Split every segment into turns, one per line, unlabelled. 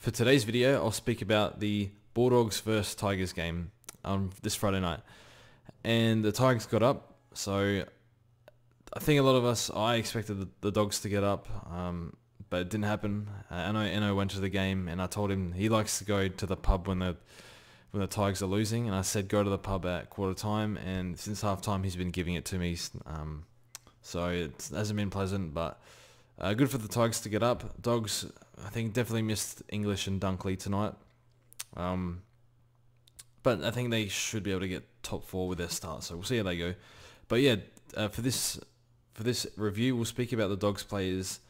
For today's video, I'll speak about the Bulldogs versus Tigers game this Friday night. And the Tigers got up, so I think a lot of us, I expected the Dogs to get up, but it didn't happen. Eno went to the game, and I told him he likes to go to the pub when the Tigers are losing, and I said go to the pub at quarter time, and since half time he's been giving it to me, so it hasn't been pleasant, but good for the Tigers to get up. Dogs, I think, definitely missed English and Dunkley tonight, but I think they should be able to get top 4 with their start, so we'll see how they go. But yeah, for this review, we'll speak about the Dogs players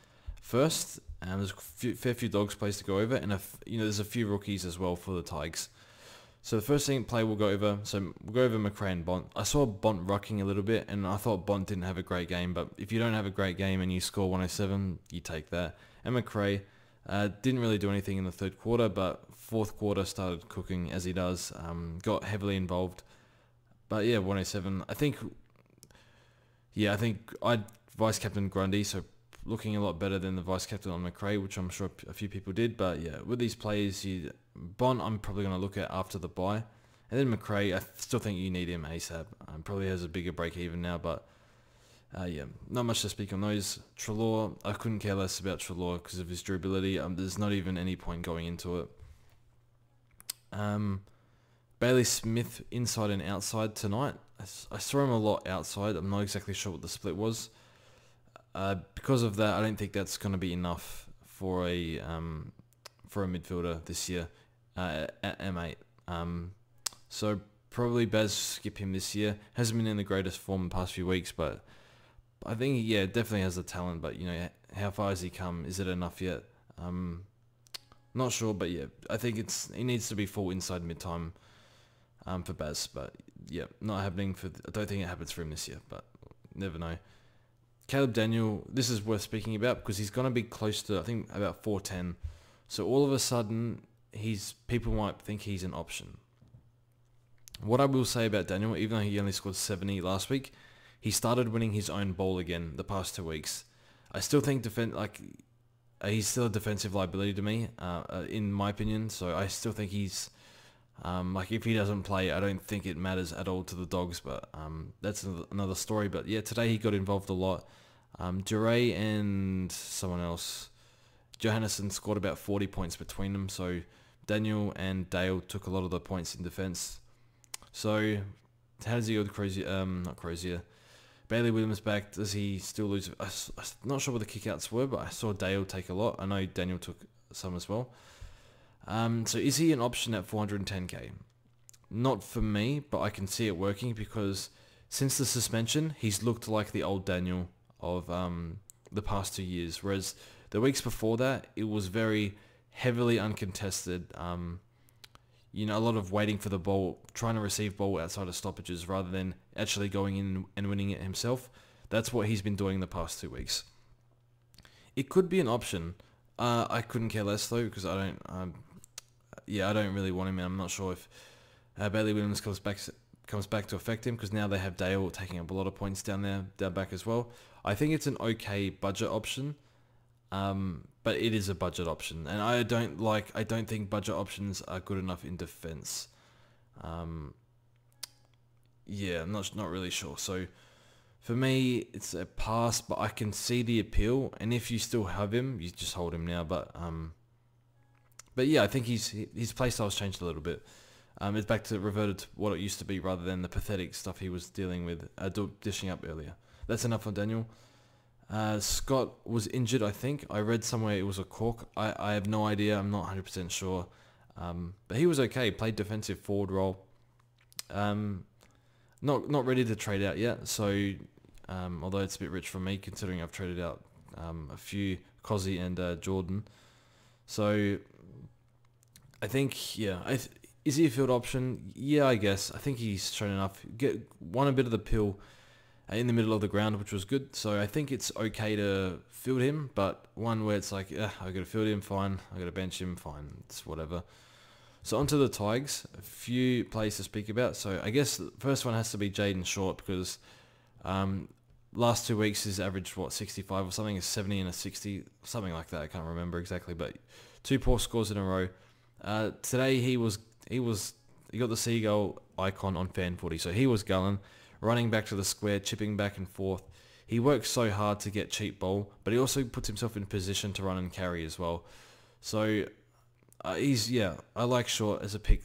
first, and there's a fair few Dogs players to go over, and there's a few rookies as well for the Tigers. So the first play we'll go over, we'll go over McRae and Bont. I saw Bont rucking a little bit, and I thought Bont didn't have a great game, but if you don't have a great game and you score 107, you take that. And McRae didn't really do anything in the third quarter, but fourth quarter started cooking as he does, got heavily involved. But yeah, 107, I think I'd vice-captain Grundy, so looking a lot better than the vice-captain on McRae, which I'm sure a few people did. But yeah, with these players, Bont I'm probably going to look at after the bye. And then McRae, I still think you need him ASAP. Probably has a bigger break even now, but yeah, not much to speak on those. Treloar, I couldn't care less about Treloar because of his durability. There's not even any point going into it. Bailey Smith inside and outside tonight. I saw him a lot outside. I'm not exactly sure what the split was. Because of that, I don't think that's going to be enough for a midfielder this year at M8. So probably Baz skip him this year. Hasn't been in the greatest form in the past few weeks, but I think definitely has the talent. But how far has he come? Is it enough yet? Not sure, but yeah, I think he needs to be full inside mid-time for Baz. But yeah, not happening I don't think it happens for him this year, but never know. Caleb Daniel, this is worth speaking about because he's going to be close to, I think, about 410. So all of a sudden, people might think he's an option. What I will say about Daniel, even though he only scored 70 last week, he started winning his own ball again the past 2 weeks. I still think he's still a defensive liability to me, in my opinion. So I still think he's if he doesn't play, I don't think it matters at all to the Dogs. But that's another story. But yeah, today he got involved a lot. Duray and someone else, Johannesson, scored about 40 points between them. So Daniel and Dale took a lot of the points in defence. So how does he go with Crozier? Not Crozier. Bailey Williams back. Does he still lose? I'm not sure what the kickouts were, but I saw Dale take a lot. I know Daniel took some as well. So is he an option at 410k? Not for me, but I can see it working because since the suspension, he's looked like the old Daniel of the past 2 years. Whereas the weeks before that, it was very heavily uncontested. A lot of waiting for the ball, trying to receive ball outside of stoppages rather than actually going in and winning it himself. That's what he's been doing the past 2 weeks. It could be an option. I couldn't care less though because I don't really want him, and I'm not sure if Bailey Williams comes back to affect him because now they have Dale taking up a lot of points down back as well. I think it's an okay budget option, but it is a budget option, and I don't think budget options are good enough in defense. Yeah, I'm not really sure. So for me, it's a pass, but I can see the appeal, and if you still have him, you just hold him now. But yeah, I think his playstyle's changed a little bit. It's reverted to what it used to be rather than the pathetic stuff he was dealing with, dishing up earlier. That's enough on Daniel. Scott was injured, I think. I read somewhere it was a cork. I have no idea. I'm not 100% sure. But he was okay. Played defensive forward role. Not ready to trade out yet. So although it's a bit rich for me considering I've traded out a few, Cozzy and Jordan. So I think, yeah, is he a field option? Yeah, I guess. I think he's shown enough. Won a bit of the pill in the middle of the ground, which was good. So I think it's okay to field him, but one where it's like, I got to field him, fine. I got to bench him, fine. It's whatever. So onto the Tigers, a few plays to speak about. So I guess the first one has to be Jaden Short because last 2 weeks his average 65 or something, is 70 and a 60, something like that. I can't remember exactly, but 2 poor scores in a row. Today he got the seagull icon on fan footy, so he was gulling, running back to the square, chipping back and forth. He works so hard to get cheap ball, but he also puts himself in position to run and carry as well. So I like Short as a pick.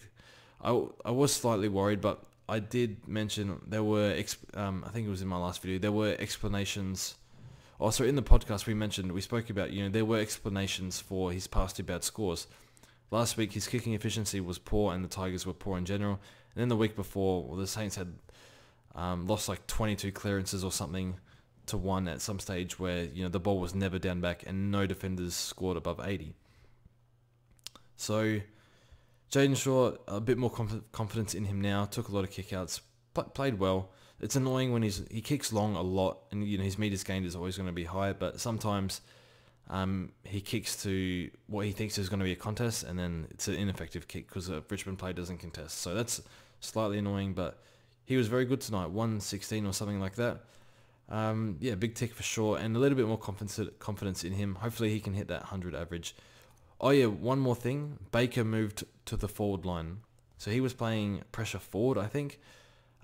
I was slightly worried, but I did mention there were I think it was in my last video, there were explanations. Also in the podcast we spoke about, there were explanations for his past 2 bad scores. Last week his kicking efficiency was poor and the Tigers were poor in general. And then the week before, the Saints had lost like 22 clearances or something to 1 at some stage where the ball was never down back and no defenders scored above 80. So Jaden Shaw, a bit more confidence in him now. Took a lot of kickouts, played well. It's annoying when he kicks long a lot, and his meters gained is always going to be high. But sometimes he kicks to what he thinks is going to be a contest, and then it's an ineffective kick because a Richmond player doesn't contest. So that's slightly annoying. But he was very good tonight, 116 or something like that. Big tick for sure, and a little bit more confidence in him. Hopefully he can hit that 100 average. Oh yeah, one more thing. Baker moved to the forward line. So he was playing pressure forward, I think.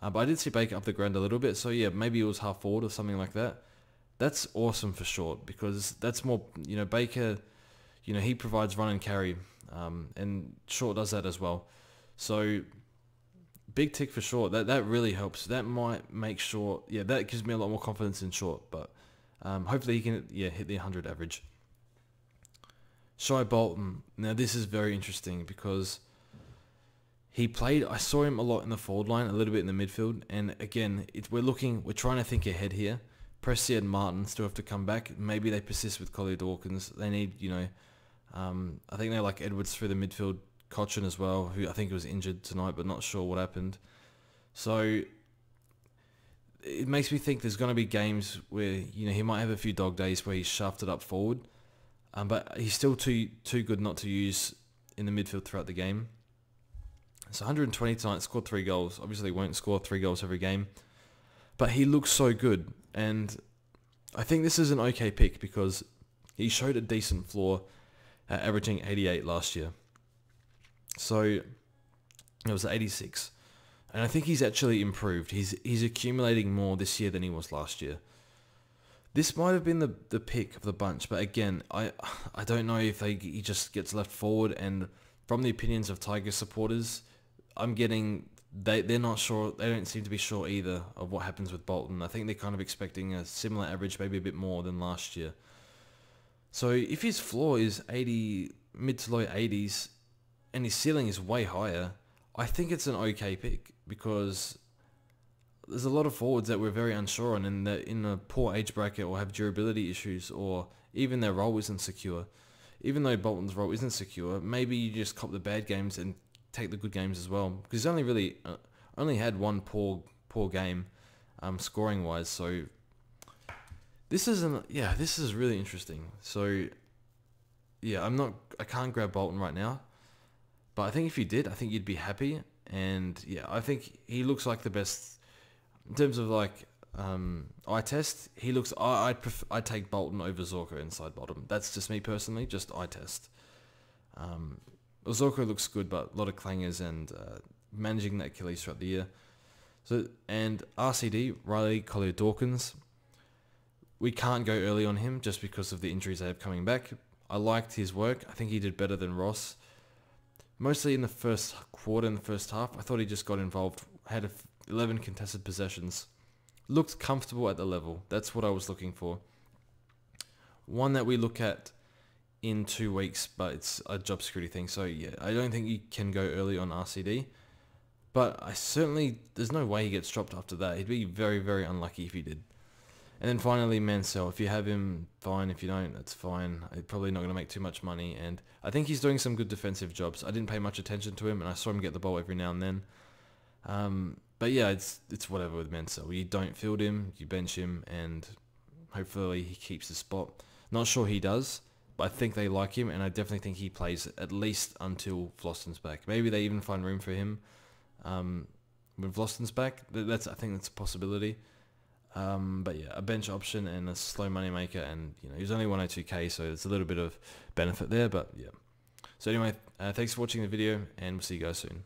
But I did see Baker up the ground a little bit. So yeah, maybe it was half forward or something like that. That's awesome for Short because that's more, Baker, he provides run and carry. And Short does that as well. So big tick for Short. That really helps. That might make Short, that gives me a lot more confidence in Short. But hopefully he can, hit the 100 average. Shai Bolton. Now this is very interesting because I saw him a lot in the forward line, a little bit in the midfield, and again, we're trying to think ahead here. Presti and Martin still have to come back. Maybe they persist with Collier Dawkins. They need, I think they like Edwards through the midfield, Cochrane as well, who I think was injured tonight, but not sure what happened. So it makes me think there's going to be games where, he might have a few dog days where he's shafted up forward. But he's still too good not to use in the midfield throughout the game. So 120 tonight, scored 3 goals. Obviously won't score 3 goals every game. But he looks so good. And I think this is an okay pick because he showed a decent floor averaging 88 last year. So it was 86. And I think he's actually improved. He's accumulating more this year than he was last year. This might have been the pick of the bunch, but again, I don't know if he just gets left forward. And from the opinions of Tiger supporters, I'm getting they're not sure. They don't seem to be sure either of what happens with Bolton. I think they're kind of expecting a similar average, maybe a bit more than last year. So if his floor is 80, mid to low 80s, and his ceiling is way higher, I think it's an okay pick because there's a lot of forwards that we're very unsure on and that in a poor age bracket or have durability issues or even their role isn't secure. Even though Bolton's role isn't secure, maybe you just cop the bad games and take the good games as well. Because he's only had one poor game scoring wise. So this is really interesting. So yeah, I can't grab Bolton right now. But I think if you did, I think you'd be happy. And yeah, I think he looks like the best. In terms of like eye test, he looks. I'd take Bolton over Zorko inside bottom. That's just me personally, just eye test. Zorko looks good, but a lot of clangers and managing that Achilles throughout the year. So and RCD Riley Collier Dawkins. We can't go early on him just because of the injuries they have coming back. I liked his work. I think he did better than Ross. Mostly in the first quarter, in the first half, I thought he just got involved. Had 11 contested possessions. Looked comfortable at the level. That's what I was looking for. One that we look at in 2 weeks, but it's a job security thing. So yeah, I don't think you can go early on RCD. But there's no way he gets dropped after that. He'd be very, very unlucky if he did. And then finally, Mansell. If you have him, fine. If you don't, that's fine. He's probably not going to make too much money. And I think he's doing some good defensive jobs. I didn't pay much attention to him, and I saw him get the ball every now and then. But yeah, it's whatever with Mansell. You don't field him, you bench him, and hopefully he keeps the spot. Not sure he does, but I think they like him, and I definitely think he plays at least until Vlosten's back. Maybe they even find room for him when Vlosten's back. I think that's a possibility. But yeah, a bench option and a slow money maker, and he's only 102k, so there's a little bit of benefit there. But yeah, So anyway, thanks for watching the video, and we'll see you guys soon.